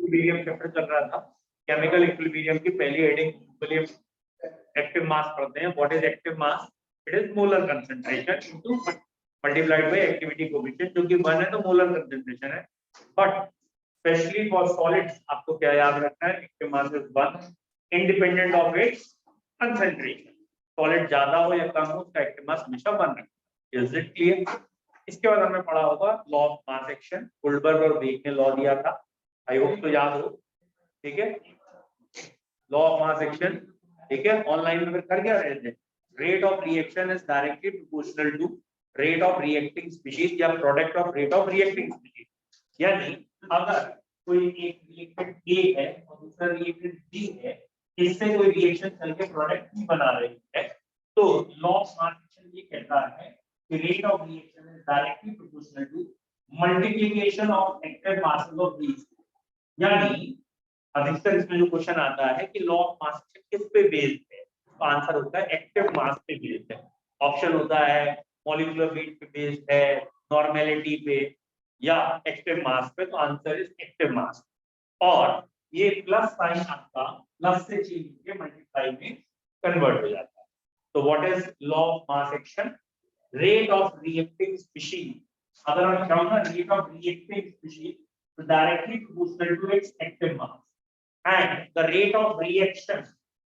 Equilibrium chapter चल रहा था। केमिकल इक्विलिब्रियम की पहली हेडिंग इक्विलिब्रियम एक्टिव मास पढ़ते हैं। What is active mass? It is molar concentration into multiplied by activity coefficient, जो कि 1 है तो मोलर कंसंट्रेशन है। बट स्पेशली फॉर सॉलिड्स आपको क्या याद रखना है? Active mass is 1 independent of its concentration. Solid ज्यादा हो या कम हो, उसका एक्टिव मास हमेशा 1 रखना है। Is it clear? इसके बाद हमने पढ़ा होगा लॉ ऑफ मास एक्शन। गुल्डबर्ग और वेग ने लॉ दिया था, आई होप तो याद हो। ठीक है, लॉ ऑफ मास एक्शन। ठीक है, ऑनलाइन में फिर कर क्या रहे थे? Rate of reaction is directly proportional to rate of reacting species या product of rate of reacting species. यानी अगर कोई एक रिएक्टेंट ए है और दूसरा रिएक्टेंट बी है, इससे कोई रिएक्शन चल के प्रोडक्ट बी बना रही है, तो लॉ ऑफ मास एक्शन ये कहता है कि rate of reaction is directly proportional to multiplication of active masses of these. यानी अधिकतर इसमें जो क्वेश्चन आता है कि लॉ ऑफ मास एक्शन किस पे बेस्ड है, तो आंसर होता है एक्टिव मास पे बेस्ड है। ऑप्शन होता है मॉलिक्यूलर वेट पे बेस्ड है, नॉर्मेलिटी पे, या एक्टिव मास पे, तो आंसर इज एक्टिव मास। और ये प्लस साइन आपका प्लस से चेंज होकर मल्टीप्लाई में कन्वर्ट हो जाता है। तो what is law of mass action? Rate of reacting species, अगर हम चाहूंगा रेट ऑफ रिएक्टिंग स्पीशीज तो directly proportional to its active mass, and the rate of reaction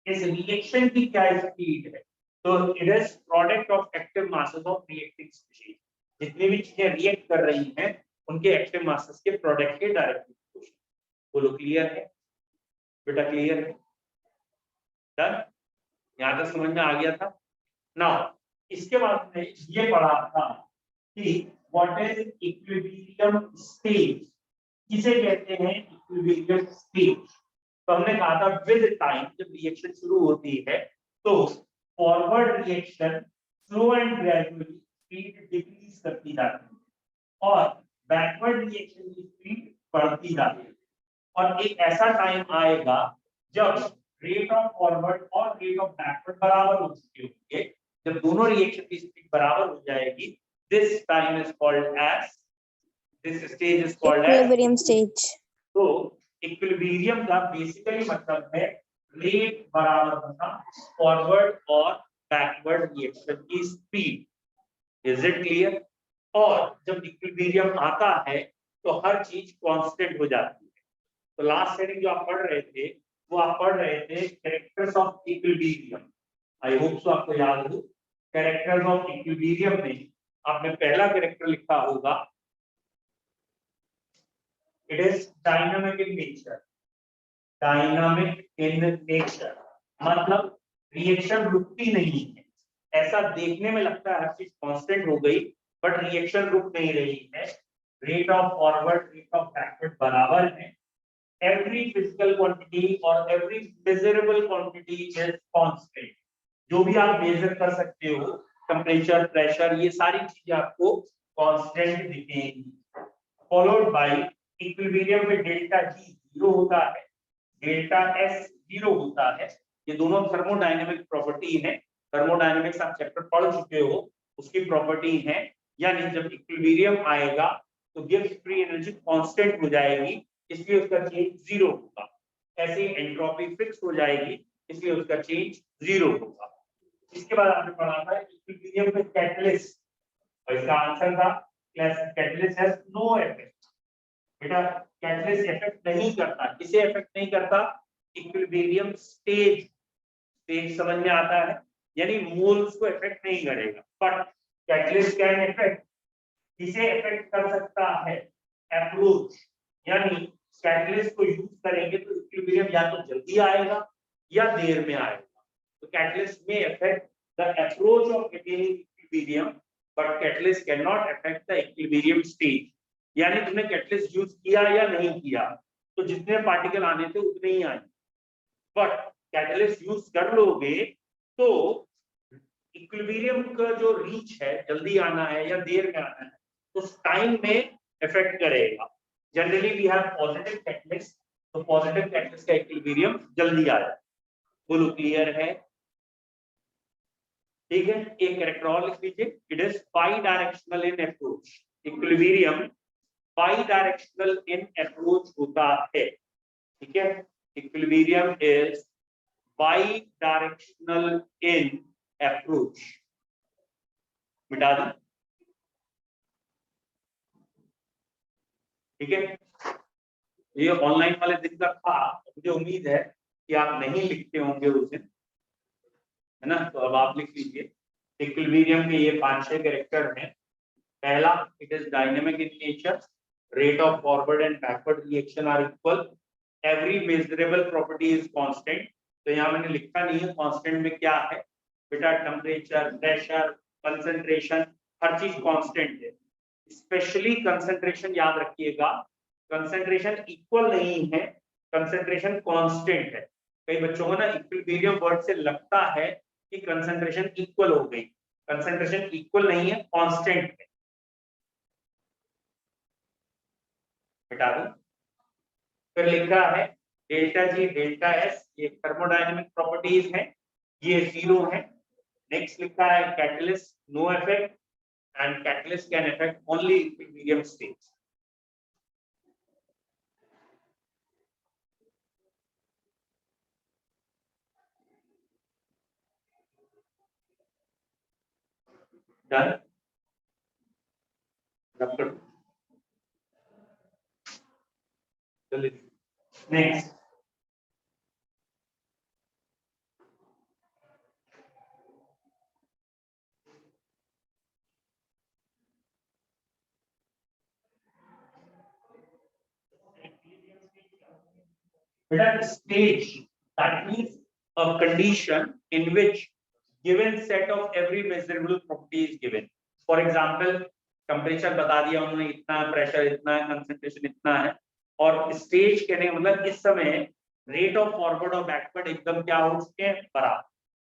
इस रिएक्शन की क्या स्पीड है, तो it is product of active masses of reacting species. जितनी भी चीजें रिएक्ट कर रही हैं उनके एक्टिव मासेस के प्रोडक्ट के डायरेक्टली प्रोपोर्शनल। बोलो क्लियर है बेटा? क्लियर है? डन? यहां तक समझ में आ गया था ना? इसके बाद में ये पढ़ा था कि व्हाट इज इक्विलिब्रियम स्टेज, किसे कहते हैं इक्विलिब्रियम स्टेज। तो हमने कहा था विद टाइम जब रिएक्शन शुरू होती है तो forward reaction slow and gradually speed decrease करती जाती है और बैकवर्ड रिएक्शन की स्पीड बढ़ती जाती है। और एक ऐसा टाइम आएगा जब रेट ऑफ फॉरवर्ड और रेट ऑफ बैकवर्ड बराबर हो चुके होंगे। जब दोनों रिएक्शन की स्पीड बराबर हो जाएगी, this time is called as, this stage is called as equilibrium stage. तो इक्विलिब्रियम का बेसिकली मतलब है रेट बराबर होना फॉरवर्ड और बैकवर्ड रिएक्शन की स्पीड। Is it clear? और जब इक्विलिब्रियम आता है तो हर चीज कांस्टेंट हो जाती है। तो लास्ट हेडिंग जो आप पढ़ रहे थे वो आप पढ़ रहे थे characters of equilibrium. I hope so आपको याद हो। कैरेक्टर्स ऑफ इक्विलिब्रियम में आपने पहला कैरेक्टर लिखा होगा, it is dynamic in nature. Dynamic in nature मतलब रिएक्शन रुकती नहीं है। ऐसा देखने में लगता है हर चीज कांस्टेंट हो गई, बट रिएक्शन रुक नहीं रही है। Rate of forward rate of backward बराबर है। एवरी फिजिकल क्वांटिटी और every measurable quantity is constant. जो भी आप मेजर कर सकते हो, टेम्परेचर, प्रेशर, ये सारी चीजें आपको कांस्टेंट दिखेंगी। फॉलोड बाय इक्विलिब्रियम में डेल्टा जी 0 होता है, डेल्टा एस 0 होता है। ये दोनों थर्मोडायनेमिक प्रॉपर्टी है। थर्मोडायनेमिक्स आप चैप्टर पढ़ चुके हो, उसकी प्रॉपर्टी है। यानी जब इक्विलिब्रियम आएगा तो गिब्स फ्री एनर्जी कांस्टेंट हो जाएगी, इसलिए उसका चेंज 0 होगा। ऐसे ही एंट्रोपी फिक्स हो जाएगी, इसलिए उसका चेंज 0 होगा। इसके बाद आपने पढ़ा था इक्विलिब्रियम में कैटलिस्ट, और इसका आंसर था कैटलिस्ट हैज नो इफेक्ट। बेटा कैटलिस्ट इफेक्ट नहीं करता। किसे इफेक्ट नहीं करता? Equilibrium stage. स्टेज समझ में आता है? यानी मोल्स को इफेक्ट नहीं करेगा, बट कैटलिस्ट कैन इफेक्ट। किसे इफेक्ट कर सकता है? अप्रोच। यानी कैटलिस्ट को यूज करेंगे तो इक्विलिब्रियम या तो जल्दी आएगा या देर में आएगा। तो कैटलिस्ट में effect the approach of attaining equilibrium, but catalyst can not affect the equilibrium stage. यानी तुमने कैटलिस्ट यूज किया या नहीं किया, तो जितने पार्टिकल आने थे उतने ही आए। बट कैटलिस्ट यूज कर लोगे तो इक्विलिब्रियम का जो रीच है, जल्दी आना है या देर में आना है, उस टाइम में इफेक्ट करेगा। Generally we have positive catalyst, तो पॉजिटिव कैटलिस्ट का इक्विलिब्रियम जल्दी आ जाए। बोलो क्लियर है? ठीक है, एक कैरेक्टर और लिख लीजिए, it is by directional in approach. Equilibrium by directional in approach होता है। ठीक है, equilibrium is by directional in approach, मिटा दी, ठीक है। ये ऑनलाइन वाले दिन का था, मुझे उम्मीद है कि आप नहीं लिखते होंगे उस दिन, है ना, तो अब आप लिख लीजिए। इक्विलिब्रियम के ये 5-6 कैरेक्टर हैं। पहला, it is dynamic in nature, rate of forward and backward reaction are equal, every measurable property is constant. तो यहाँ मैंने लिखा नहीं है कांस्टेंट में क्या है बेटा, टेम्परेचर, प्रेशर, कंसंट्रेशन, हर चीज कांस्टेंट है। स्पेशली कंसंट्रेशन याद रखिएगा, कंसंट्रेशन इक्वल नहीं है, कंसंट्रेशन कांस्टेंट है। कई बच्चों को ना इक्विलिब्रियम वर्ड से लगता है कि कंसंट्रेशन इक्वल हो गई, कंसंट्रेशन इक्वल नहीं है, कांस्टेंट है। हटा दो। फिर लिखा है डेल्टा जी डेल्टा एस, ये थर्मोडायनेमिक प्रॉपर्टीज है, ये 0 है। नेक्स्ट लिखा है catalyst no effect and catalyst can effect only equilibrium state. Done, rub कर दो। Next, better stage, that means a condition in which given set of every measurable property is given. For example, temperature बता दिया उन्होंने इतना, pressure इतना है, concentration इतना है, और स्टेज कहने का मतलब इस समय रेट ऑफ फॉरवर्ड और बैकवर्ड एकदम क्या हो चुके हैं, बराबर।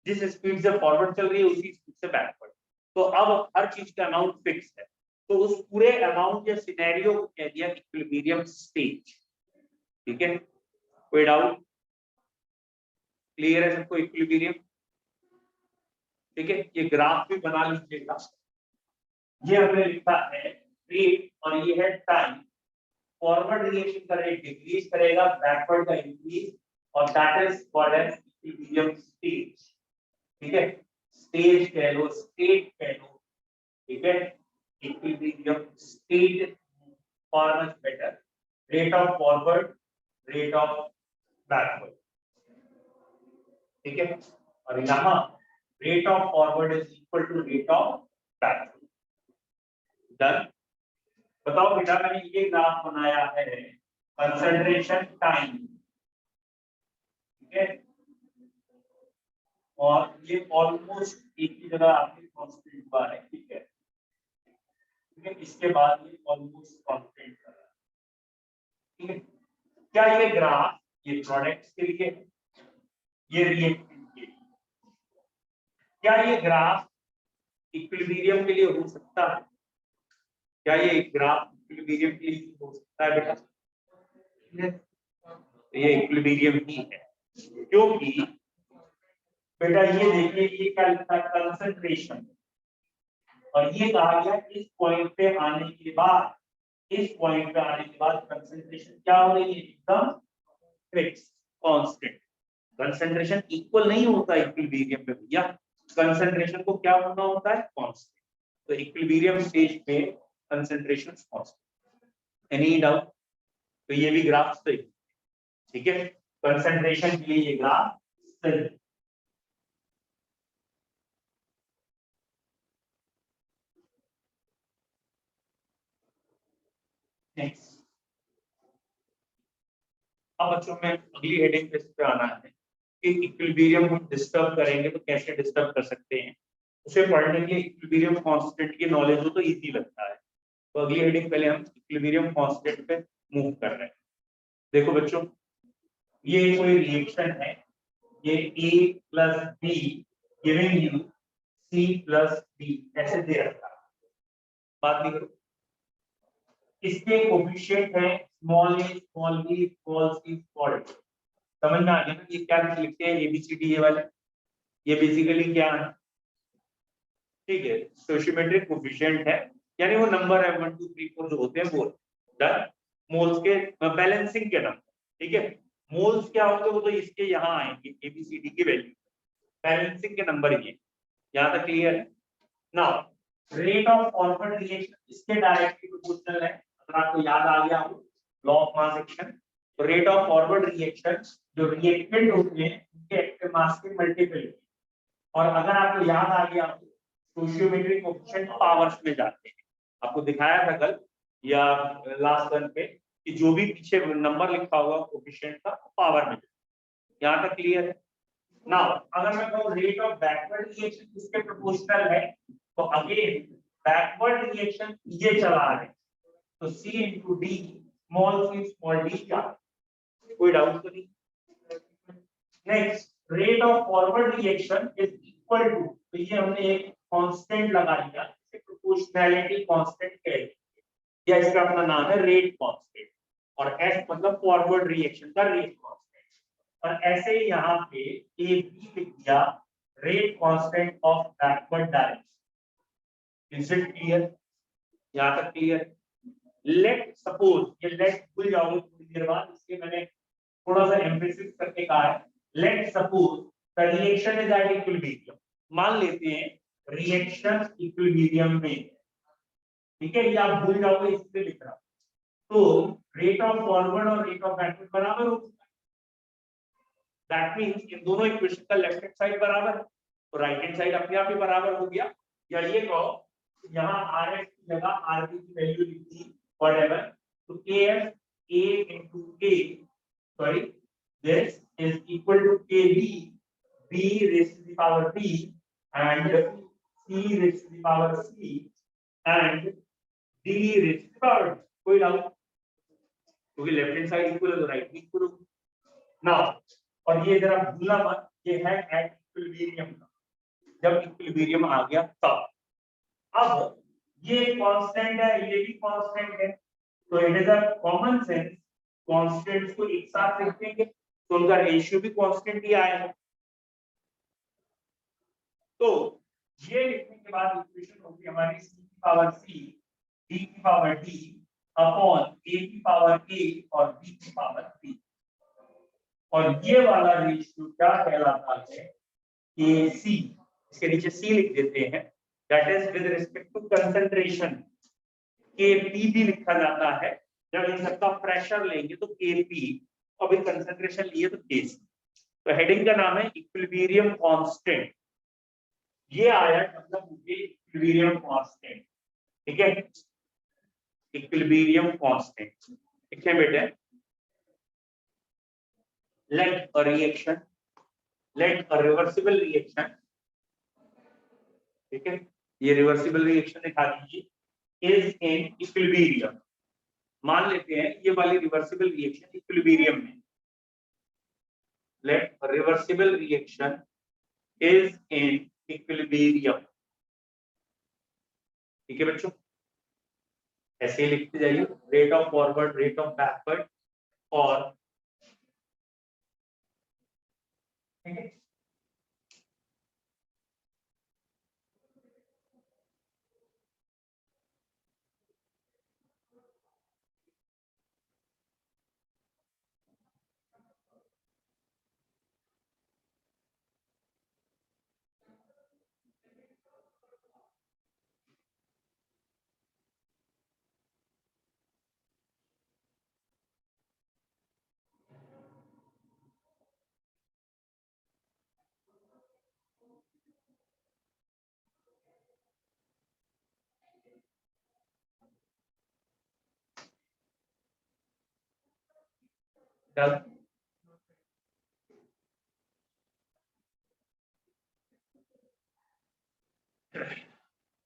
जिस स्पीड से फॉरवर्ड चल रही है उसी स्पीड से बैकवर्ड। तो अब हर चीज का अमाउंट फिक्स है, तो उस पूरे अमाउंट या सिनेरियो को कह दिया इक्विलिब्रियम स्टेज। ठीक है, कोई डाउट? क्लियर है सबको इक्विलिब्रियम? ठीक है, ये ग्राफ भी बना लीजिएगा। ये हमने लिखा है रेट और ये है टाइम। फॉरवर्ड रिएक्शन का रेट डिक्रीज करेगा, बैकवर्ड का इंक्रीज, और that is called as equilibrium stage. ठीक है, स्टेज कह लो, स्टेट कह लो, ठीक है, equilibrium state for much better, rate of forward, rate of backward. ठीक है, और यहाँ rate of forward is equal to rate of backward. Done. बताओ बेटा, मैंने ये ग्राफ बनाया है कंसंट्रेशन टाइम, ठीक है, और ये ऑलमोस्ट एक ही जगह आपके कांस्टेंट हुआ है, ठीक है, ठीक है, इसके बाद ये ऑलमोस्ट कांस्टेंट कर रहा है। ठीक है, क्या ये ग्राफ ये प्रोडक्ट्स के लिए, ये रिएक्टेंट के लिए, क्या ये ग्राफ इक्विलिब्रियम के लिए हो सकता है? क्या ये ग्राफ इक्विलिब्रियम के लिए हो सकता है बेटा? ये इक्विलिब्रियम ही है, क्योंकि बेटा ये देखिए, ये क्या लिखा है, कंसंट्रेशन, और ये कहा गया इस पॉइंट पे आने के बाद, इस पॉइंट पे आने के बाद कंसंट्रेशन क्या हो रही है, एकदम फिक्स, कांस्टेंट। कंसंट्रेशन इक्वल नहीं होता इक्विलिब्रियम पे भैया, कंसंट्रेशन को क्या होना होता है, कांस्टेंट। तो इक्विलिब्रियम स्टेज पे कंसंट्रेशन कांस्टेंट। Any doubt? तो ये भी ग्राफ सही, ठीक है, कंसंट्रेशन के लिए ये ग्राफ सही। नेक्स्ट, अब बच्चों में अगली हेडिंग पे आना है कि इक्विलिब्रियम हम डिस्टर्ब करेंगे तो कैसे डिस्टर्ब कर सकते हैं। उसे पढ़ने के लिए इक्विलिब्रियम कांस्टेंट की नॉलेज हो तो इजी लगता है। तो अगली हेडिंग पहले हम इक्विलिब्रियम कांस्टेंट पे मूव कर रहे हैं। देखो बच्चों, ये कोई रिएक्शन है, ये A plus B giving you C plus B ऐसे दे रखा है, बात नहीं करो। इसके कोफिशिएंट है small a, small b, small c, small d। समझ में आ गया ना ये क्या लिखते हैं, ABCD ये वाले, ये बेसिकली क्या है, ठीक है, स्टोइचियोमेट्रिक कोफिशिएंट है, यानी वो नंबर है 1 2 3 4 जो होते हैं वो। डन, मोल्स के बैलेंसिंग के नंबर, ठीक है। मोल्स क्या होंगे वो तो इसके यहाँ आएंगे, ABCD की वैल्यू, बैलेंसिंग के नंबर ये, यहाँ तक क्लियर है। Now rate of forward reaction इसके डायरेक्टली प्रोपोर्शनल है, अगर आपको याद आ गया हो लॉ ऑफ मास एक्शन। तो रेट ऑफ फॉरवर्ड रिएक्शन जो रिएक्टेंट होते हैं उनके एक्टिव मास के मल्टीपल, और अगर आपको याद आ गया तो स्टोइचियोमेट्रिक कोएफिशिएंट पावर्स में जाते हैं, आपको दिखाया था कल या लास्ट वन पे कि जो भी पीछे नंबर लिखा होगा कोएफिशिएंट का पावर में, यहाँ तक क्लियर है। नाउ अगर मैं कहूं रेट ऑफ बैकवर्ड रिएक्शन किसके प्रोपोर्शनल है, तो अगेन बैकवर्ड रिएक्शन ये चला रहा है तो C into D small d क्या, कोई डाउट तो नहीं। Next rate of forward reaction is equal to, तो ये हमने एक कांस्टेंट लगा दिया, इसे प्रोपोर्शनैलिटी कांस्टेंट कहते हैं, या इसका अपना नाम है रेट कांस्टेंट, और S मतलब फॉरवर्ड रिएक्शन का रेट कांस्टेंट, और ऐसे ही यहाँ पे ए बी लिख दिया rate constant of backward direction. Is it clear, यहाँ तक क्लियर। लेट सपोज, ये लेट भूल जाओगे थोड़ी देर बाद, इसलिए मैंने थोड़ा सा एम्फेसिस करके कहा है। Let suppose the reaction is at equilibrium, मान लेते हैं रिएक्शन इक्विलिब्रियम में, ठीक है, ये आप भूल जाओगे इसलिए लिख रहा हूं। तो रेट ऑफ फॉरवर्ड और रेट ऑफ बैकवर्ड बराबर हो चुका है, दैट मींस इन दोनों इक्वेशन का लेफ्ट हैंड साइड बराबर है, तो राइट हैंड साइड अपने आप ही बराबर हो गया। या ये कहो यहाँ RS की जगह RB की वैल्यू लिख दी whatever, तो KF A into K, sorry, this is equal to KB B raised to the power B and C raised to the power C and D raised to the power D. कोई doubt, क्योंकि left hand side equal है तो right भी equal होगा। Now और ये जरा भूलना मत, ये है एट इक्विलिब्रियम का, जब इक्विलिब्रियम आ गया तब। अब ये कांस्टेंट है, ये भी कांस्टेंट है, तो it is a common sense constants को एक साथ लिख देंगे तो उनका रेशियो भी कांस्टेंट ही आएगा। तो ये लिखने के बाद इक्वेशन होगी हमारी c की पावर c, d की पावर d अपॉन a की पावर a और b की पावर b, और ये वाला रेशियो क्या कहलाता है, Kc, इसके नीचे c लिख देते हैं, that is with respect to concentration. Kp भी लिखा जाता है, जब इन सबका प्रेशर लेंगे तो Kp, और विद कंसंट्रेशन लिए तो Kc। तो हेडिंग का नाम है इक्विलिब्रियम कांस्टेंट, ये आया मतलब मुझे इक्विलिब्रियम कांस्टेंट, ठीक है, इक्विलिब्रियम कांस्टेंट, ठीक है बेटे। Let a reaction, let a reversible reaction, ठीक है, ये रिवर्सिबल रिएक्शन दिखा दीजिए, इज इन इक्विलिब्रियम, मान लेते हैं ये वाली रिवर्सिबल रिएक्शन इक्विलिब्रियम में, let reversible reaction is in equilibrium, ठीक है बच्चों, ऐसे ही लिखते जाइए, rate of forward, rate of backward, और ठीक है,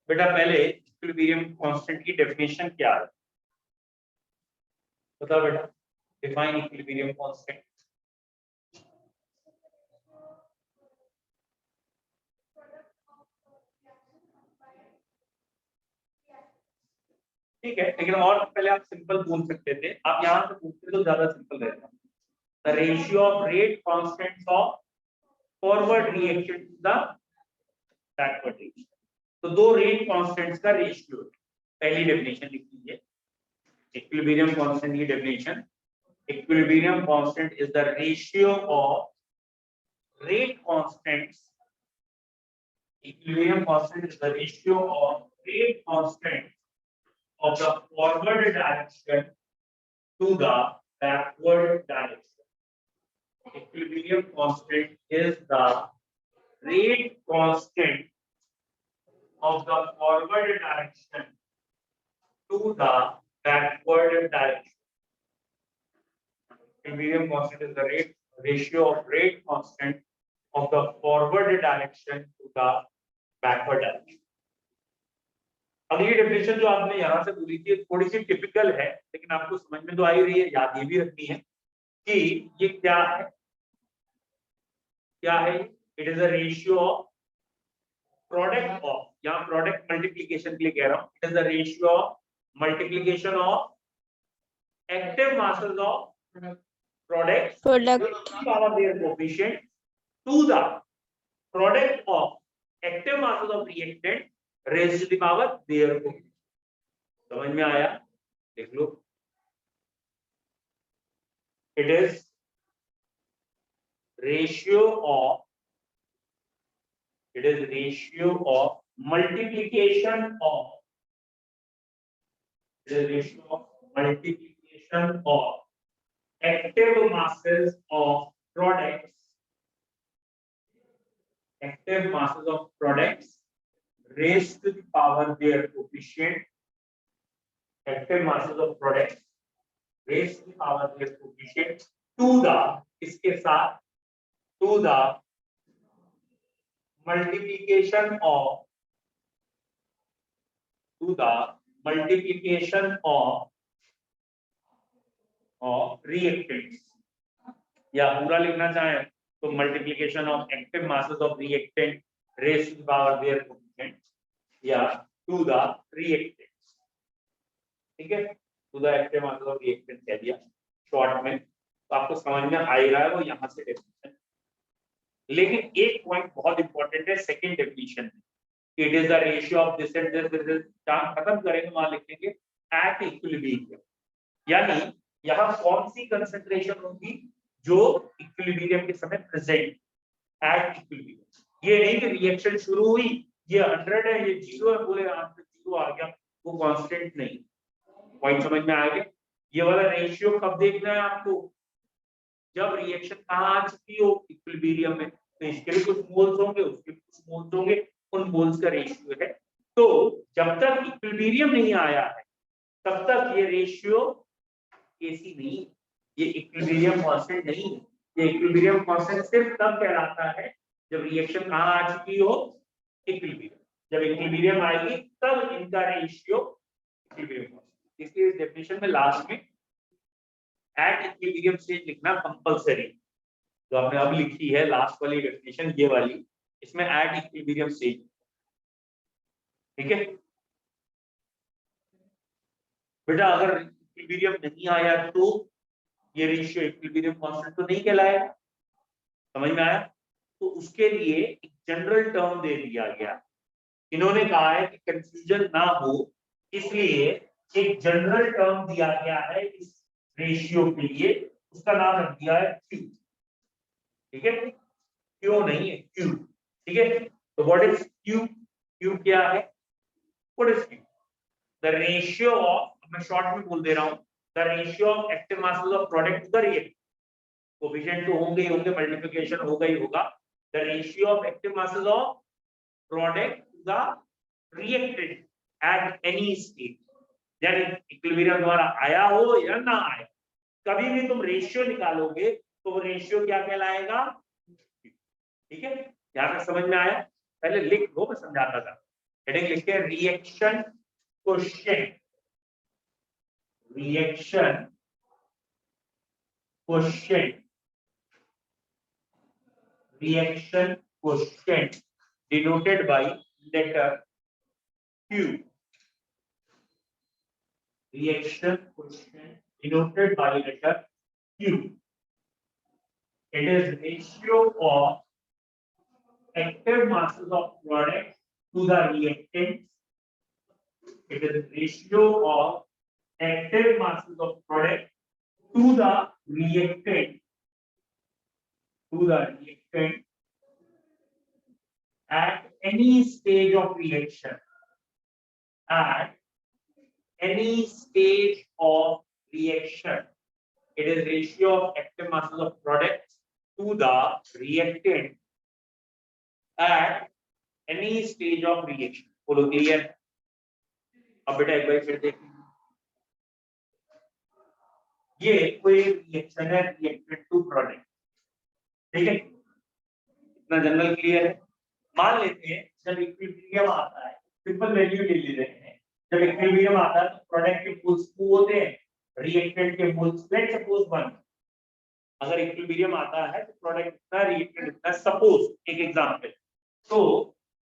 बेटा पहले इक्विलिब्रियम कांस्टेंट की डेफिनेशन क्या है, बताओ बेटा, डिफाइन इक्विलिब्रियम कांस्टेंट। ठीक है, लेकिन और पहले आप सिंपल बोल सकते थे, आप यहाँ से पूछते तो ज्यादा सिंपल रहता। The ratio of rate constants of forward reaction to the backward reaction, तो दो रेट कांस्टेंट्स का रेशियो, पहली डेफिनेशन लिख लीजिए, इक्विलिब्रियम कांस्टेंट की definition, Equilibrium constant is the ratio of rate constants. Equilibrium constant is the ratio of rate constant of the forward direction to the backward direction. Equilibrium constant is the rate constant of the forward direction to the backward direction. Equilibrium constant is the ratio of rate constant of the forward direction to the backward direction. अगली definition जो आपने यहां से बोली थी थोड़ी सी typical है, लेकिन आपको समझ में तो आ ही रही है, याद ये भी रखनी है कि ये क्या है, it is a ratio of product of, यहाँ प्रोडक्ट मल्टीप्लिकेशन के लिए कह रहा हूं, it is the ratio of multiplication of active masses of product power their coefficient to the product of active masses of reactant raised to the power their coefficient. समझ में आया? देख लो, it is ratio of multiplication of active masses of products raised to the power their coefficient, active masses of products raised to the power their coefficient to the, इसके साथ to the multiplication of reactants, या पूरा लिखना चाहें तो multiplication of active masses of reactant raised to the power their coefficient, या to the reactants. ठीक है, to the active masses of reactant कह दिया शॉर्ट में, तो आपको समझ में आ ही रहा है वो यहां से डेफिनेशन। लेकिन एक पॉइंट बहुत इंपॉर्टेंट है सेकंड डेफिनेशन में, it is the ratio of this and this, खत्म करेंगे वहां लिखेंगे एट इक्विलिब्रियम, यानी यहां कौन सी कंसंट्रेशन होगी जो इक्विलिब्रियम के समय प्रेजेंट एट इक्विलिब्रियम। ये नहीं कि रिएक्शन शुरू हुई, ये 100 है ये 0 है, बोले यहां पे 0 आ गया, वो कांस्टेंट नहीं। पॉइंट समझ में आ गया? ये वाला रेशियो कब देखना है आपको, जब रिएक्शन कहां आ चुकी हो इक्विलिब्रियम में, तो इसके भी कुछ मोल्स होंगे, उसके कुछ मोल्स होंगे, उन मोल्स का रेशियो है। तो जब तक इक्विलिब्रियम नहीं आया है तब तक ये रेशियो ऐसी नहीं, ये इक्विलिब्रियम कांस्टेंट नहीं है। ये इक्विलिब्रियम कांस्टेंट सिर्फ तब कहलाता है जब रिएक्शन कहां आ चुकी हो इक्विलिब्रियम। जब इक्विलिब्रियम आएगी तब इनका रेशियो इक्विलिब्रियम कांस्टेंट। इसलिए इस डेफिनेशन में लास्ट में एट इक्विलिब्रियम स्टेज लिखना कंपलसरी, जो आपने अब लिखी है लास्ट वाली डेफिनेशन, ये वाली, इसमें एट इक्विलिब्रियम स्टेज। ठीक है बेटा, अगर इक्विलिब्रियम नहीं आया तो ये रेशियो इक्विलिब्रियम कांस्टेंट तो नहीं कहलाएगा। समझ में आया? तो उसके लिए एक जनरल टर्म दे दिया गया, इन्होंने कहा है कि कंफ्यूजन ना हो इसलिए एक जनरल टर्म दिया गया है इस रेशियो के लिए, उसका नाम रख दिया है Q। ठीक है, क्यों नहीं है Q। ठीक है, तो व्हाट इज Q? Q क्या है? What is Q? The ratio of, मैं शॉर्ट में बोल दे रहा हूं, the ratio of active masses of product to the reactant. Coefficient तो होंगे ही होंगे, मल्टीप्लिकेशन होगा ही होगा। The ratio of active masses of product to the reactant at any state, यानी इक्विलिब्रियम द्वारा आया हो या ना आए, कभी भी तुम रेशियो निकालोगे तो वो रेशियो क्या कहलाएगा? ठीक है, यहां तक समझ में आया? पहले लिख लो, मैं समझाता था। हेडिंग लिखते हैं reaction coefficient, reaction coefficient, reaction quotient denoted by letter Q, reaction quotient denoted by letter Q. It is ratio of active masses of product to the reactants. It is ratio of active masses of product to the reactant at any stage of reaction, at any stage of reaction. It is ratio of active masses of product to the reactant at any stage of reaction. बोलो clear? अब बेटा एक बार फिर देखिए, ये कोई reaction है, reacted to product, ठीक है? इतना जनरल क्लियर है? मान लेते हैं जब इक्विलिब्रियम आता है, सिंपल वैल्यू ले ले रहे हैं, जब इक्विलिब्रियम आता है तो प्रोडक्ट के मोल्स 2 होते हैं, रिएक्टेंट के मोल्स लेट्स सपोज 1। अगर इक्विलिब्रियम आता है तो प्रोडक्ट कितना, रिएक्टेंट कितना, सपोज एक एग्जांपल। तो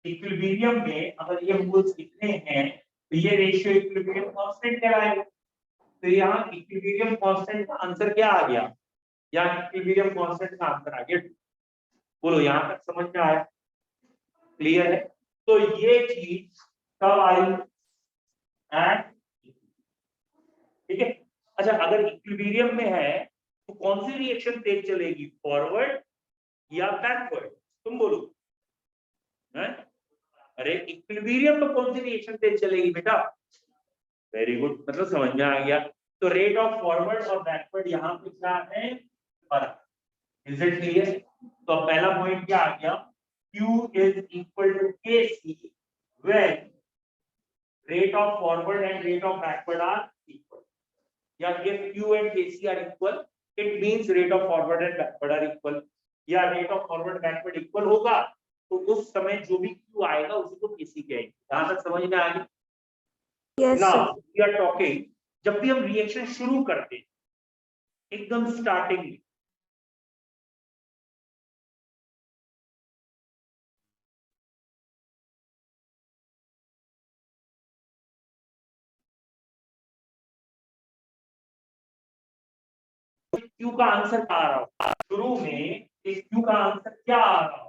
इक्विलिब्रियम में अगर ये मोल्स कितने हैं तो ये रेशियो इक्विलिब्रियम कांस्टेंट कहलाएगा। तो यहाँ इक्विलिब्रियम कांस्टेंट का आंसर क्या आ गया? यहाँ इक्विलिब्रियम कांस्टेंट का आंसर आ गया। बोलो यहाँ तक समझ में आया? क्लियर है? तो ये चीज कब आई? एंड ठीक है। अच्छा, अगर इक्विलिब्रियम में है तो कौन सी रिएक्शन तेज चलेगी, फॉरवर्ड या बैकवर्ड? तुम बोलो। अरे इक्विलिब्रियम में कौन सी रिएक्शन तेज चलेगी बेटा? वेरी गुड, मतलब समझ में आ गया। तो रेट ऑफ फॉरवर्ड और बैकवर्ड यहाँ पे क्या है, फर्क। Is it clear? तो पहला पॉइंट क्या आ गया, Q is equal to Kc when rate of forward and rate of backward are equal. या if Q and Kc are equal, it means rate of forward and backward are equal. या rate of forward backward equal होगा तो उस समय जो भी Q आएगा उसी को Kc कहेंगे। यहाँ तक समझ में आ गई? Yes, now we are talking, जब भी हम रिएक्शन शुरू करते हैं एकदम स्टार्टिंग में, Q का आंसर क्या आ रहा हो? शुरू में इस Q का आंसर क्या आ रहा हो?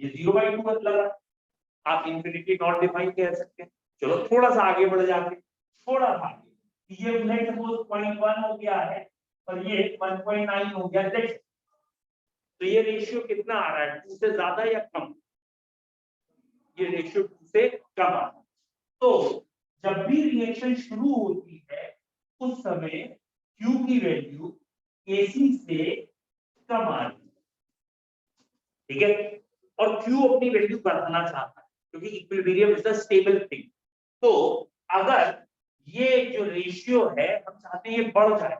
ये 0/2 मत लगा, आप इंफिनिटी नॉट डिफाइन कह सकते हैं। चलो थोड़ा सा आगे बढ़ जाते, थोड़ा सा ये लेट सपोज 0.1 हो गया है और ये 1.9 हो गया, देख तो ये रेशियो कितना आ रहा है, 2 से ज्यादा या कम? ये रेशियो 2 से कम आ रहा है। तो जब भी रिएक्शन शुरू होती है उस समय Q की वैल्यू Kc से कम आ रही है, ठीक है? और Q अपनी वैल्यू बढ़ाना चाहता है क्योंकि equilibrium is a stable thing. तो अगर ये जो रेशियो है हम चाहते हैं ये बढ़ जाए,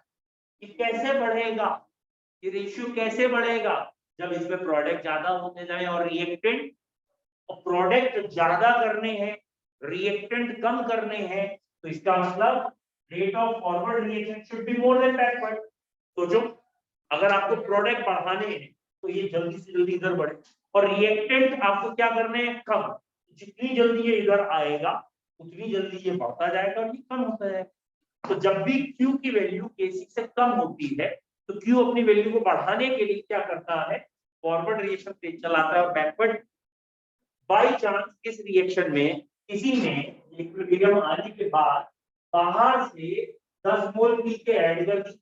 ये कैसे बढ़ेगा? ये रेशियो कैसे बढ़ेगा? जब इसमें प्रोडक्ट ज्यादा होते जाए और रिएक्टेंट, और प्रोडक्ट ज्यादा करने हैं रिएक्टेंट कम करने हैं, तो इसका मतलब rate of forward reaction should be more than backward. सोचो, अगर आपको प्रोडक्ट बढ़ाने हैं तो ये जल्दी से जल्दी इधर बढ़े, और रिएक्टेंट आपको क्या करने हैं, कम। जितनी जल्दी ये इधर आएगा उतनी जल्दी ये बढ़ता जाएगा और ये कम होता जाएगा। तो जब भी Q की वैल्यू Kc से कम होती है तो Q अपनी वैल्यू को बढ़ाने के लिए क्या करता है, फॉरवर्ड रिएक्शन तेज चलाता है और बैकवर्ड। बाई चांस इस रिएक्शन में किसी ने इक्विलिब्रियम आने के बाद बाहर से 10 मोल पीके ऐड कर दी,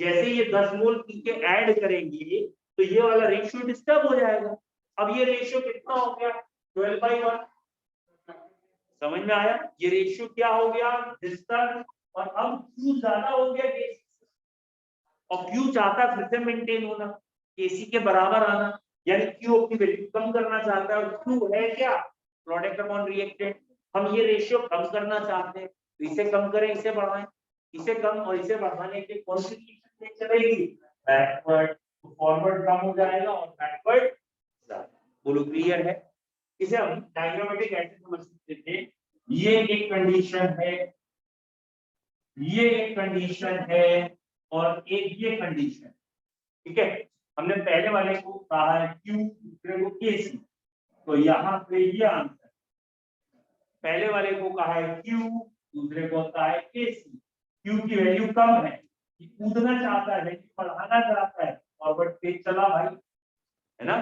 जैसे ये 10 मोल पीके ऐड करेंगे तो ये वाला रेशियो डिस्टर्ब हो जाएगा। अब ये रेशियो कितना हो गया, 12/1। समझ में आया? ये रेशियो क्या हो गया, डिस्टर्ब। और अब Q ज्यादा हो गया Kc, और Q चाहता है फिर से मेंटेन होना, Kc के बराबर आना, यानी Q अपनी वैल्यू कम करना चाहता है। और Q है क्या, प्रोडक्ट अपॉन रिएक्टेंट। हम ये रेशियो कम करना चाहते हैं तो इसे कम करें, इसे बढ़ाएं, इसे कम और इसे बढ़ाने के कौन सी रिएक्शन चलेगी, बैकवर्ड। तो फॉरवर्ड कम हो जाएगा और बैकवर्ड ज्यादा। बोलो क्लियर है? इसे हम डायग्रामेटिक ऐसे समझ सकते थे, ये एक कंडीशन है, ये एक कंडीशन है और एक ये कंडीशन, ठीक है? हमने पहले वाले को कहा है Q, दूसरे को Kc, तो यहाँ पे ये आंसर। पहले वाले को कहा है Q, दूसरे को होता है Kc। Q की वैल्यू कम है, कूदना चाहता है, बढ़ाना चाहता है, फॉरवर्ड तेज चला भाई, है ना?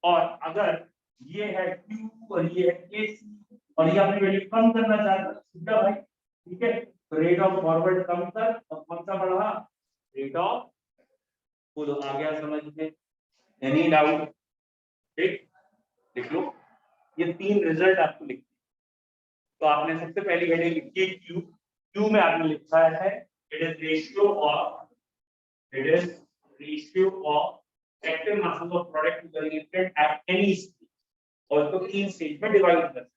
और अगर ये है Q और ये है Kc और ये अपनी वैल्यू कम करना चाहता है, सीधा भाई, ठीक है? तो रेट ऑफ फॉरवर्ड कम था और कौन सा बढ़ा, रेट ऑफ पुल। आ गया समझ में, एनी डाउट? ठीक, लिख लो ये तीन रिजल्ट आपको लिखने। तो आपने सबसे पहली हेडिंग लिखी है क्यू। क्यू में आपने लिखा है it is ratio of active masses of product to the reactant at any stage, और इसको तीन स्टेज में डिवाइड कर सकते हैं।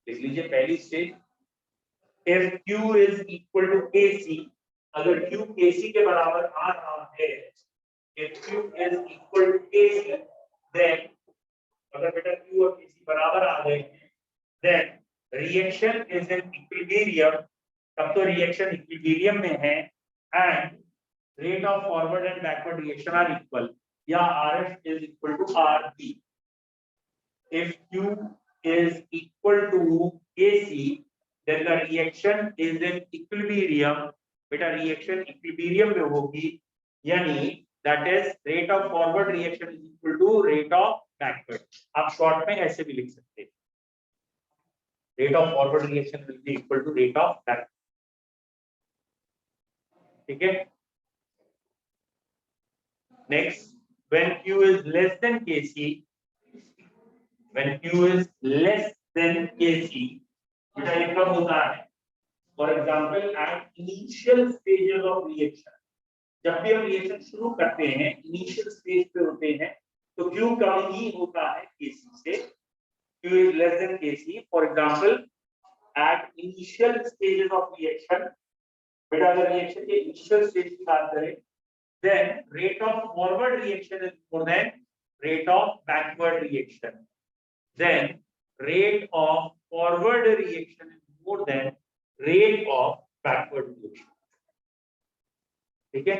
लिख लीजिए पहली stage, if Q is equal to KC, अगर Q KC के बराबर आ रहा है, if Q is equal to KC, then अगर बेटा Q और KC बराबर आ गए हैं, then reaction is in equilibrium, तब तो reaction equilibrium में है, and rate of forward and backward reaction are equal, या RF is equal to RB. If Q is equal to KC, then the reaction is in equilibrium. बेटा reaction equilibrium में होगी, यानी that is rate of forward reaction is equal to rate of backward. आप short में ऐसे भी लिख सकते हैं, rate of forward reaction will be equal to rate of backward. ठीक है? Next, when Q is less than Kc, when Q is less than Kc, बेटा ये कब होता है? For example, at initial stages of reaction, जब भी हम रिएक्शन शुरू करते हैं, इनिशियल स्टेज पे होते हैं, तो Q कम ही होता है Kc से, Q is less than Kc. For example, at initial stages of reaction, बेटा अगर रिएक्शन के इनिशियल स्टेज की बात करें, then rate of forward reaction is more than rate of backward reaction. Then rate of forward reaction is more than rate of backward reaction. ठीक है?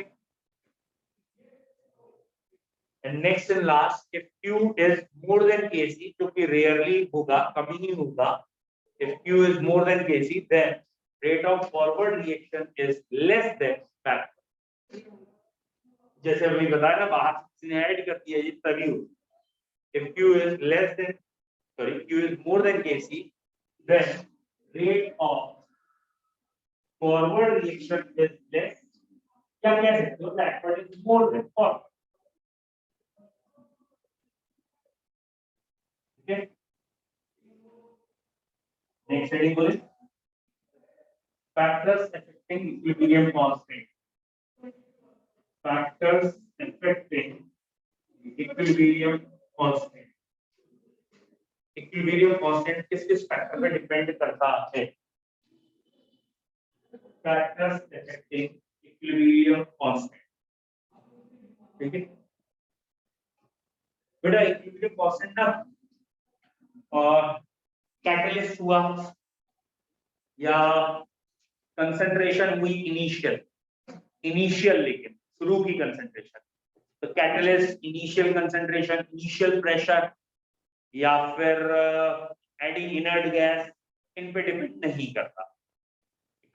And next and last, if Q is more than Kc, जो कि rarely होगा, कभी नहीं होगा, if Q is more than Kc, then rate of forward reaction is less than backward. जैसे अभी बताया ना, बाहर किसी ने ऐड कर दिया, ये तभी हो। If Q is less than, sorry, Q is more than Kc, then rate of forward reaction is less, क्या कह सकते हो, backward is more than forward. Okay, next heading बोले, factors affecting equilibrium constant. Factors affecting equilibrium constant. Equilibrium constant किस factor पे depend करता है? Factors affecting equilibrium constant. ठीक है बेटा, इक्विलिब्रियम कांस्टेंट ना कैटलिस्ट हुआ या कंसंट्रेशन हुई इनिशियल लेकिन शुरू की कंसंट्रेशन, तो catalyst, initial concentration, initial pressure, या फिर एडिंग इनर्ट गैस, इन पे डिपेंड नहीं करता।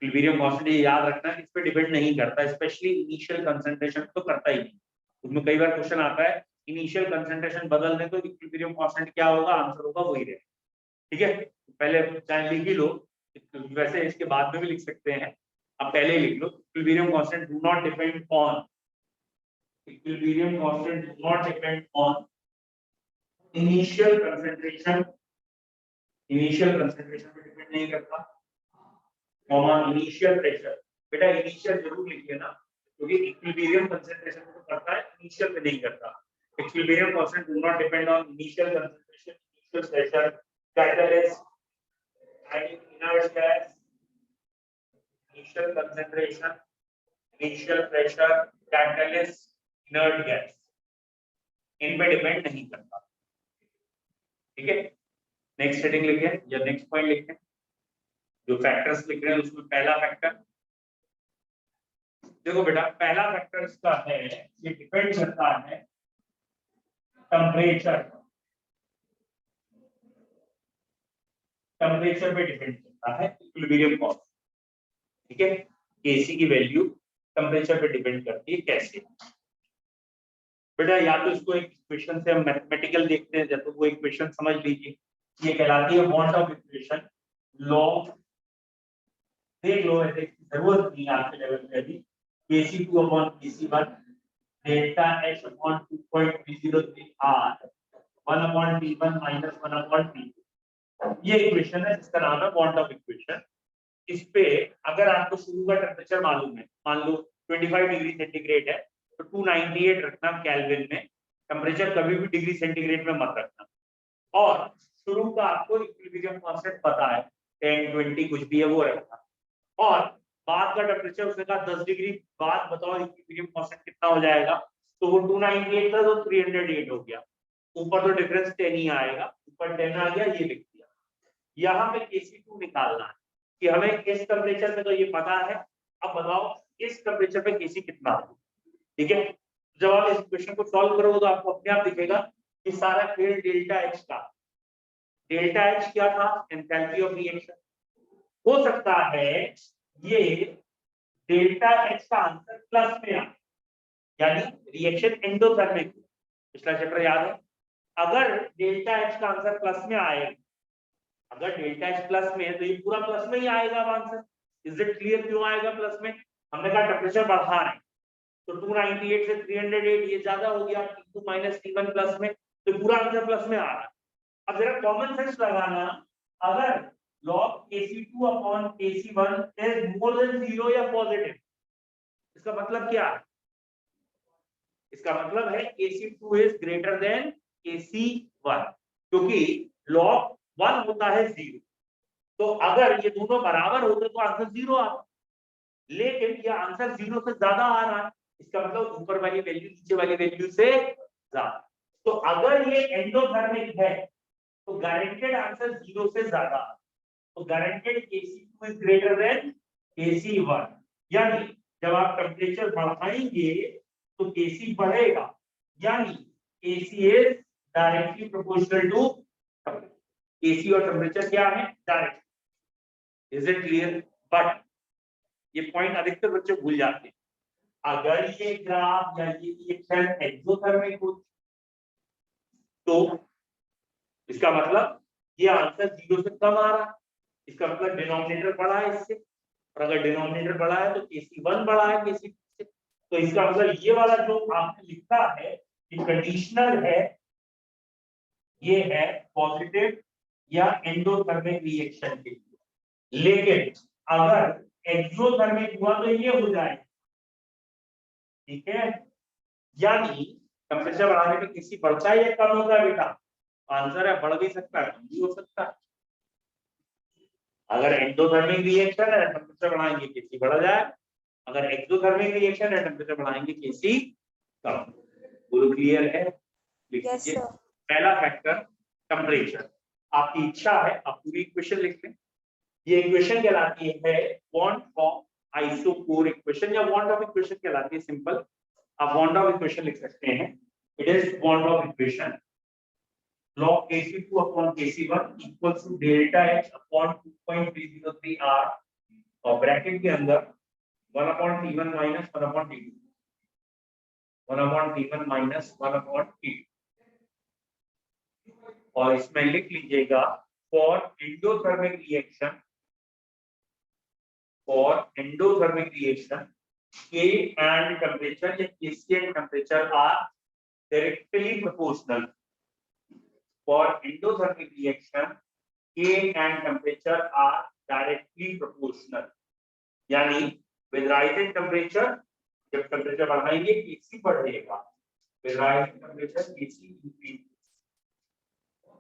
इक्विलिब्रियम कांस्टेंट याद रखना, इस पे डिपेंड नहीं करता, स्पेशली इनिशियल कंसंट्रेशन तो करता ही नहीं। उसमें कई बार क्वेश्चन आता है इनिशियल कंसंट्रेशन बदल दें तो इक्विलिब्रियम कांस्टेंट क्या होगा, आंसर होगा वही रहेगा। ठीक है, पहले चाहे लिख ही लो, वैसे इसके बाद में भी लिख सकते हैं, आप पहले ही लिख लो। Equilibrium constant do not depend on, equilibrium constant do not depend on initial concentration, initial concentration पे डिपेंड नहीं करता, कॉमा इनिशियल प्रेशर। बेटा इनिशियल जरूर लिखिए ना, क्योंकि इक्विलिब्रियम कंसंट्रेशन पे तो करता है, इनिशियल पे नहीं करता। Equilibrium constant do not depend on initial concentration, initial pressure, catalyst, adding inert gas, initial concentration, initial pressure, catalyst, inert gas, इन पे डिपेंड नहीं करता। ठीक है, नेक्स्ट हेडिंग लिखे या नेक्स्ट पॉइंट लिखे, जो फैक्टर्स लिख रहे हैं उसमें पहला फैक्टर देखो बेटा, पहला फैक्टर इसका है, ये डिपेंड करता है टेम्परेचर पे डिपेंड करता है इक्विलिब्रियम कांस्टेंट। ठीक है, Kc की वैल्यू टेम्परेचर पे डिपेंड करती है। कैसे बेटा, या तो इसको एक इक्वेशन से हम मैथमेटिकल देखते हैं, जब तो वो इक्वेशन समझ लीजिए, ये कहलाती है बॉन्ड ऑफ इक्वेशन, लॉग देख लो, ऐसे जरूरत नहीं है आपके लेवल पे अभी। Kc2 upon Kc1 delta H upon 2.303 R 1 upon T1 minus 1 upon T2। ये इक्वेशन है जिसका नाम है बॉन्ड ऑफ इक्वेशन। इस पे अगर आपको शुरू का टेम्परेचर मालूम है, मान लो 25 डिग्री सेंटीग्रेड है, तो 298 रखना केल्विन में। टेम्परेचर कभी भी डिग्री सेंटीग्रेड में मत रखना। और शुरू का आपको इक्विलिब्रियम कांस्टेंट पता है, 10 20 कुछ भी है वो रखना। और बाद का टेम्परेचर उसने कहा 10 डिग्री बाद बताओ इक्विलिब्रियम कांस्टेंट कितना हो जाएगा, तो वो 298 था तो 308 हो गया। ऊपर तो डिफरेंस 10 ही आएगा, ऊपर 10 आ गया, ये लिख दिया। यहाँ पे Kc2 निकालना है कि हमें इस टेम्परेचर पे तो ये पता है, अब बताओ इस टेम्परेचर पे Kc कितना है। ठीक है, जब आप इस क्वेश्चन को सॉल्व करोगे तो आपको अपने आप दिखेगा कि सारा खेल डेल्टा एच का। डेल्टा एच क्या था? Enthalpy of reaction. हो सकता है ये डेल्टा एच का आंसर प्लस में आए, यानी रिएक्शन एंडोथर्मिक। पिछला चैप्टर याद है? अगर डेल्टा एच का आंसर प्लस में आए, अगर डेल्टा एच प्लस में है तो ये पूरा प्लस में ही आएगा आंसर। Is it clear? क्यों आएगा प्लस में? हमने कहा टेम्परेचर बढ़ा है, तो 298 से 308 ये ज्यादा हो गया, T2 माइनस T1 प्लस में, तो पूरा आंसर प्लस में आ रहा है। अब जरा कॉमन सेंस लगाना, अगर log Kc2 upon Kc1 is more than 0 या पॉजिटिव, इसका मतलब क्या है? इसका मतलब है Kc2 is greater than Kc1, क्योंकि log 1 होता है 0। तो अगर ये दोनों बराबर होते तो आंसर 0 आता, लेकिन ये आंसर 0 से ज्यादा आ रहा है, इसका मतलब ऊपर वाली वैल्यू नीचे वाली वैल्यू से ज्यादा। तो अगर ये एंडोथर्मिक है तो गारंटेड आंसर 0 से ज्यादा, तो guaranteed Kc2 is greater than Kc1। यानी जब आप टेम्परेचर बढ़ाएंगे तो Kc बढ़ेगा, यानी Kc is directly proportional to Kc और टेम्परेचर क्या है? Direct. Is it clear? But ये पॉइंट अधिकतर बच्चे भूल जाते हैं। अगर ये ग्राफ या ये रिएक्शन एक्सोथर्मिक हो तो इसका मतलब ये आंसर 0 से कम आ रहा है, इसका मतलब डिनोमिनेटर बड़ा है इससे, और अगर डिनोमिनेटर बड़ा है तो Kc1 बड़ा है Kc2 से। तो इसका मतलब ये वाला जो आपने लिखा है ये कंडीशनल है, ये है पॉजिटिव या एंडोथर्मिक रिएक्शन के लिए। लेकिन अगर एक्सोथर्मिक हुआ तो ये हो जाएगा। ठीक है, यानी टेम्परेचर बढ़ाने पे किसी बढ़ता है या कम होता है बेटा? आंसर है बढ़ भी सकता है, कम भी हो सकता है। अगर एंडोथर्मिक रिएक्शन है टेम्परेचर बढ़ाएंगे किसी बढ़ जाए, अगर एक्सोथर्मिक रिएक्शन है टेम्परेचर बढ़ाएंगे किसी कम। पूरा क्लियर है? लिख लीजिए। पहला फैक्टर टेम्परेचर। आपकी इच्छा है आप पूरी इक्वेशन लिख लें। ये इक्वेशन कहलाती है बॉन्ड ऑफ आइसोकोर इक्वेशन या बॉन्ड ऑफ इक्वेशन कहलाती है। सिंपल आप बॉन्ड ऑफ इक्वेशन लिख सकते हैं। It is bond of equation log Kc2 upon Kc1 equals to delta H upon 2.303 R और ब्रैकेट के अंदर 1 upon T1 minus 1 upon T2, 1 upon T1 minus 1 upon T2, और इसमें लिख लीजिएगा for endothermic reaction K and temperature या Kc and temperature are directly proportional. For endothermic reaction, K and temperature are directly proportional. यानी with rise in temperature, जब temperature बढ़ाएंगे Kc बढ़ेगा, with rise in temperature Kc increases,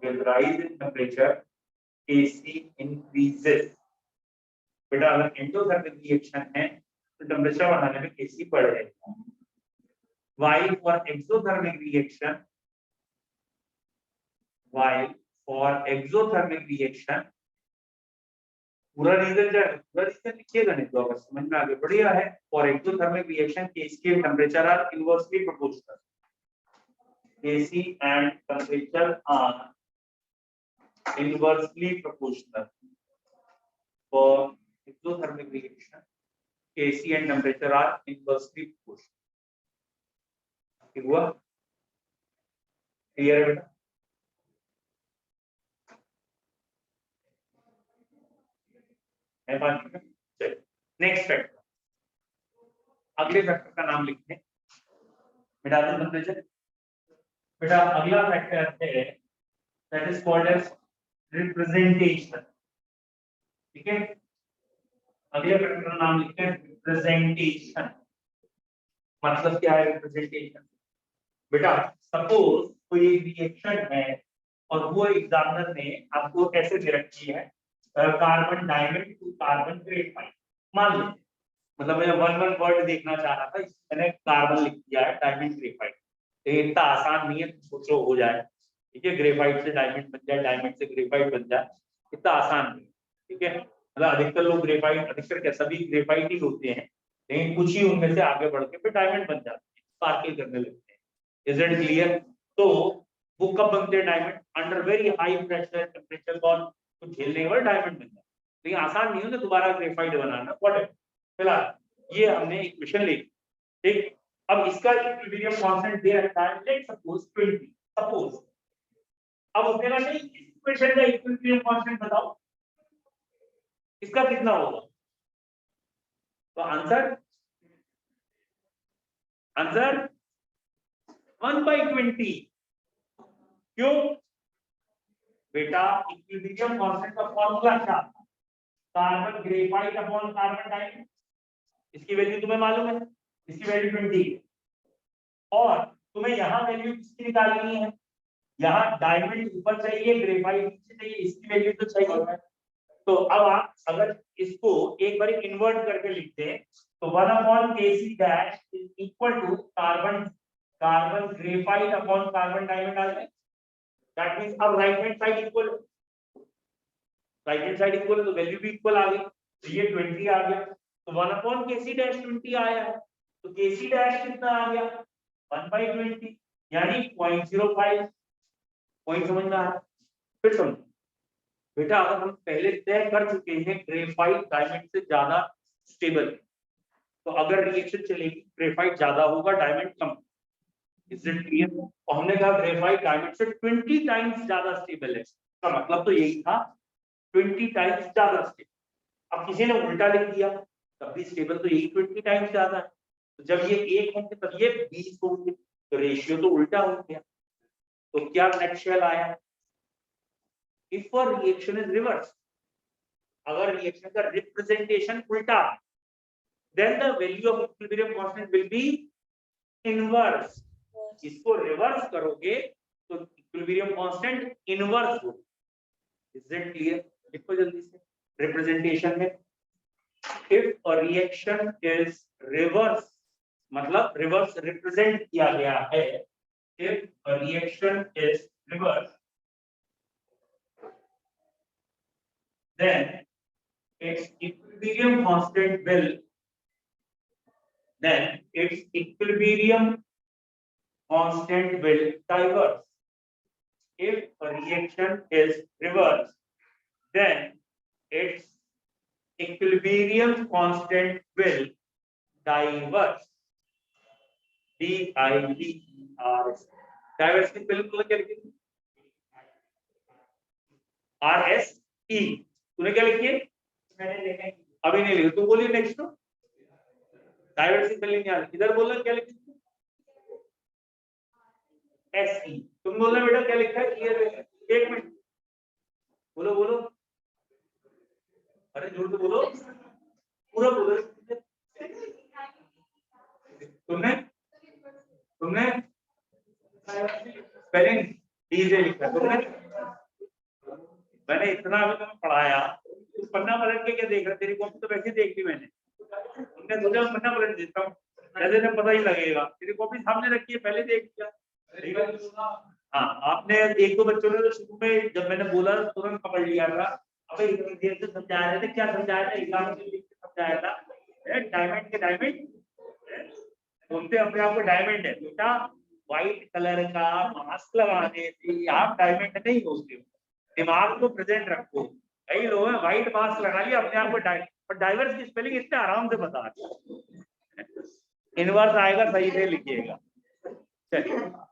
with rise in temperature Kc increases। बेटा अगर endothermic reaction है तो temperature बढ़ाने में Kc बढ़ेगा। While for exothermic reaction, पूरा रीजन लिखिएगा, नहीं तो अगर समझ में आगे बढ़िया है। For exothermic reaction Kc and temperature are inversely proportional. Kc and temperature are inversely proportional. For exothermic reaction Kc and temperature are inversely proportional. ठीक हुआ? क्लियर है बेटा? है बात? चलिए नेक्स्ट फैक्टर, अगले फैक्टर का नाम लिखते हैं बेटा टेम्परेचर। बेटा अगला फैक्टर है that is called as representation. ठीक है, अगले फैक्टर का नाम लिखते हैं रिप्रेजेंटेशन। मतलब क्या है रिप्रेजेंटेशन? बेटा सपोज कोई एक रिएक्शन है और वो एग्जामिनर ने आपको ऐसे दे रखी है carbon diamond to carbon graphite, मान लीजिए, मतलब मैं वन वर्ड देखना चाह रहा था, मैंने कार्बन लिख दिया है डायमंड ग्रेफाइट। ये इतना आसान नहीं है, सोचो हो जाए। ठीक है, ग्रेफाइट से डायमंड बन जाए, डायमंड से ग्रेफाइट बन जाए, इतना आसान नहीं। ठीक है, मतलब अधिकतर लोग ग्रेफाइट, अधिकतर क्या सभी ग्रेफाइट ही होते हैं, लेकिन कुछ ही उनमें से आगे बढ़ के फिर डायमंड बन जाते हैं, स्पार्कल करने लगते हैं। Is it clear? तो वो कब बनते हैं diamond? Under very high pressure temperature को झेलने के बाद डायमंड बन जाता है। लेकिन आसान नहीं होता दोबारा ग्रेफाइट बनाना। व्हाट फिलहाल ये हमने इक्वेशन ले ली। ठीक, अब इसका इक्विलिब्रियम कांस्टेंट दे रखा है, लेट सपोज 20, सपोज। अब उसने कहा नहीं, इस इक्वेशन का इक्विलिब्रियम कांस्टेंट बताओ, इसका कितना होगा? तो आंसर 1/20। क्यों बेटा? इक्विलिब्रियम कांस्टेंट का फॉर्मूला क्या? Carbon graphite upon carbon dioxide. इसकी वैल्यू तुम्हें मालूम है, इसकी वैल्यू 20 है, और तुम्हें यहाँ वैल्यू किसकी निकालनी है? यहाँ डायमंड ऊपर चाहिए, ग्रेफाइट नीचे चाहिए, इसकी वैल्यू तो चाहिए। तो अब आप अगर इसको एक बार इन्वर्ट करके लिखते हैं तो 1/Kc dash is equal to carbon graphite upon carbon diamond आ जाए। दैट मींस अब right hand side equal, right hand side equal तो वैल्यू भी इक्वल आ गई, तो ये 20 आ गया। तो 1/Kc डैश 20 आया है, तो Kc डैश कितना आ गया? 1/20, यानी 0.05। पॉइंट समझ में आया? फिर समझो बेटा, अगर हम पहले तय कर चुके हैं ग्रेफाइट डायमंड से ज्यादा स्टेबल, तो अगर रिएक्शन चलेगी ग्रेफाइट ज्यादा होगा, diamond come. Is it clear? और हमने कहा ग्रेफाइट डायमंड से 20 टाइम्स ज्यादा स्टेबल है, इसका मतलब तो यही था 20 टाइम्स ज्यादा स्टेबल। अब किसी ने उल्टा लिख दिया, तब भी स्टेबल तो यही 20 टाइम्स ज्यादा है। तो जब ये 1 होंगे तब ये 20 होंगे, तो रेशियो तो उल्टा हो गया। तो क्या नटशेल आया? If a reaction is reversed, अगर रिएक्शन का रिप्रेजेंटेशन उल्टा, then the value of equilibrium constant will be inverse. इसको रिवर्स करोगे तो इक्विलिब्रियम कांस्टेंट इनवर्स होगा। Is it clear? लिखो जल्दी से रिप्रेजेंटेशन में, if a reaction is reverse, मतलब रिवर्स रिप्रेजेंट किया गया है, if a reaction is reversed, then its equilibrium constant will diverse. If a reaction is reversed, then its equilibrium constant will diverse. D-I-V-E-R-S. Diverse की बिल्कुल क्या लिखी? R-S-E. तूने क्या लिखी है? मैंने लिखा है, अभी नहीं लिखा। तुम बोलिए नेक्स्ट। डाइवर्स स्पेलिंग यार इधर बोलना, क्या लिखी? SE। तुम बोलना बेटा क्या लिखा है? एक मिनट बोलो बोलो, अरे जोर से बोलो, पूरा बोलो। तुमने स्पेलिंग डी से लिखा है तुमने? मैंने इतना अभी तुम्हें पढ़ाया, तू पन्ना पलट के क्या देख रहा? तेरी कॉपी तो वैसे देख ली मैंने, तुमने सोचा पन्ना पलट देता हूँ, ऐसे में पता ही लगेगा। तेरी कॉपी सामने रखी है, पहले देख लिया। हाँ, आपने एक दो बच्चों ने तो शुरू में जब मैंने बोला तुरंत पकड़ लिया था। अबे इतनी देर से समझा रहे थे, क्या समझाया था? एग्जाम के लिए समझाया था, डायमंड के डायमंड बोलते अपने आप को डायमंड है बेटा। व्हाइट कलर का मास्क लगाने से आप डायमंड नहीं बोलते हो, दिमाग को प्रेजेंट रखो। कई लोग हैं व्हाइट मास्क लगा लिया अपने आप को डायमंड, पर डाइवर्स की स्पेलिंग इतने आराम से बता रहे। इनवर्स आएगा, सही से लिखिएगा। चलिए बाय।